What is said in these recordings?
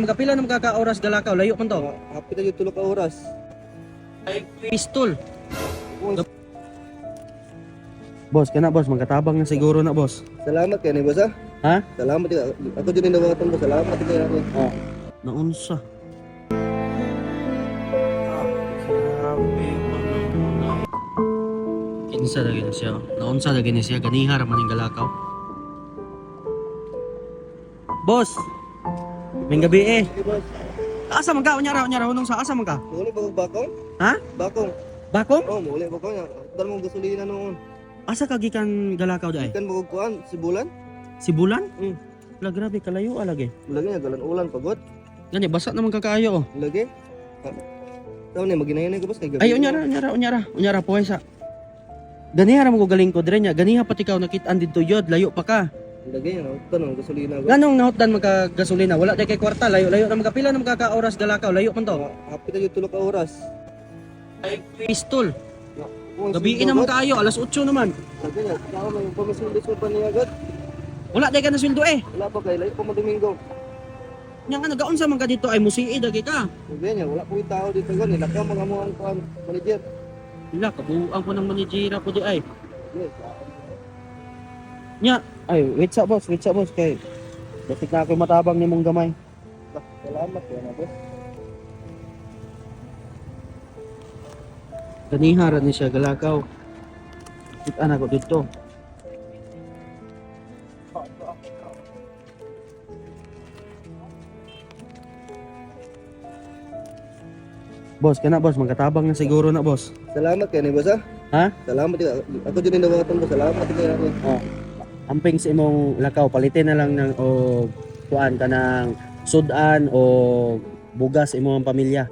Magapila na magkaka-oras galakaw, layo man to. Hapit na yung tulog ka oras. Ay, pistol. Boss, kana boss, magkatabang na siguro na boss. Salamat kayo ni boss ha. Ha? Salamat din. Ako din nawatan ko. Salamat din kayo. Oh. Naunsa. Kinsa lagi na siya. Naunsa lagi na siya. Ganiha raman yung galakaw. Boss. May gabi eh. Hey boss. Asa man ka? Unyara, hunong sa asa man ka? Muli ba bakong? Ha? Bakong. Bakong? Oh, muli bakong. Dal mong gasolina noon. Asa kagikan galakaw day? Ikan mo kuan si bulan. Si Bulan? Mm. Wala, grabe, kalayo lagi. Lagi niya galan ulan pagod. Ganyan, basa naman kakaayo oh. Lagi. Taw ni maginayan ko boss kay gabi. Ay, unyara, puwesa. Ganiha ra mo ko galing ko dire nya. Ganiha pati ikaw nakitaan dito yod, layo pa ka. Lagi niya tanong gasolina ko. Ganong nahutdan magka-gasolina, wala day kay kwarta, layo na magapila na magkaka-oras galakaw, layo man to. Hapit na yung tulog ka oras. Ay, pistol. Gabi naman kaayo, alas 8 naman. Lagi niya. Tao may pamisun pa niya agad. Wala day ka na sweldo eh. Wala pa kay layo pa mo Domingo. Nya nga nagaon sa man ka dito ay musii dagi ka. Lagi niya wala po yung tao dito gani. Lakaw mga mo ang kuan manager. Wala, kabuuan ko ng manijira po di ay. Yes. Nya, ay, wait sa boss, kay. Basik na ako matabang ni mong gamay. Salamat kay na boss. Ganiha ra ni siya galakaw. Kita na ko dito. Boss, kana boss, magkatabang na siguro na boss. Salamat kay ni boss ha. Ha? Salamat din. Ako din nawatan ko. Salamat din kayo. Oh. Amping sa imong lakaw, palitin na lang ng o kuan ka ng sudan o bugas imong pamilya.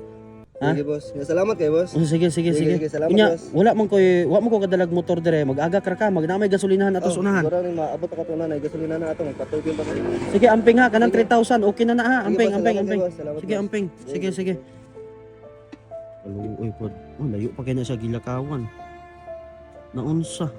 Ha? Sige boss. Salamat kay boss. Oh, sige. Sige, salamat, Unya, boss. wala mo ko kadalag motor dire, mag-aga ka ka, magnamay gasolinahan atos unahan. Siguro rin maabot ka na na gasolina na ato magpatugin pa rin. Sige, amping ha, kanang 3,000, okay na ha, amping. Salamat, Sige, boss. amping. Sige. Aluoy pod. Oh, layo pa kay na siya gilakawan. Naunsa.